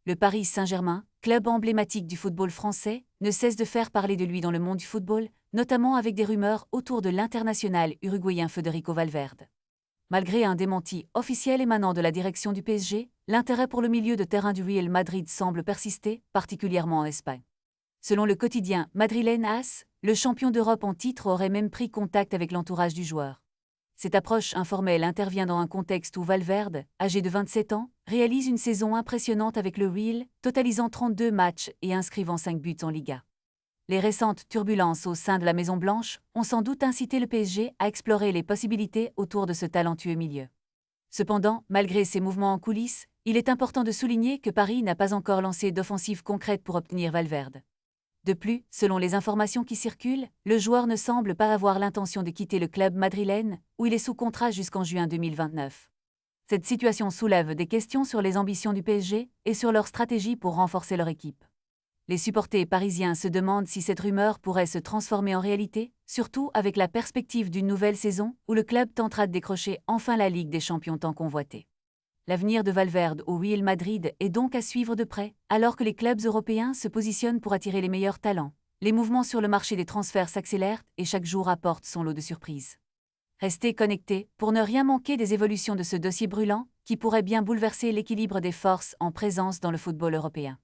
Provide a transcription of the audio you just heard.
Le Paris Saint-Germain, club emblématique du football français, ne cesse de faire parler de lui dans le monde du football, notamment avec des rumeurs autour de l'international uruguayen Federico Valverde. Malgré un démenti officiel émanant de la direction du PSG, l'intérêt pour le milieu de terrain du Real Madrid semble persister, particulièrement en Espagne. Selon le quotidien madrilène AS, le champion d'Europe en titre aurait même pris contact avec l'entourage du joueur. Cette approche informelle intervient dans un contexte où Valverde, âgé de 27 ans, réalise une saison impressionnante avec le Real, totalisant 32 matchs et inscrivant 5 buts en Liga. Les récentes turbulences au sein de la Maison-Blanche ont sans doute incité le PSG à explorer les possibilités autour de ce talentueux milieu. Cependant, malgré ces mouvements en coulisses, il est important de souligner que Paris n'a pas encore lancé d'offensive concrète pour obtenir Valverde. De plus, selon les informations qui circulent, le joueur ne semble pas avoir l'intention de quitter le club madrilène, où il est sous contrat jusqu'en juin 2029. Cette situation soulève des questions sur les ambitions du PSG et sur leur stratégie pour renforcer leur équipe. Les supporters parisiens se demandent si cette rumeur pourrait se transformer en réalité, surtout avec la perspective d'une nouvelle saison où le club tentera de décrocher enfin la Ligue des Champions tant convoitée. L'avenir de Valverde au Real Madrid est donc à suivre de près, alors que les clubs européens se positionnent pour attirer les meilleurs talents. Les mouvements sur le marché des transferts s'accélèrent et chaque jour apporte son lot de surprises. Restez connectés pour ne rien manquer des évolutions de ce dossier brûlant qui pourrait bien bouleverser l'équilibre des forces en présence dans le football européen.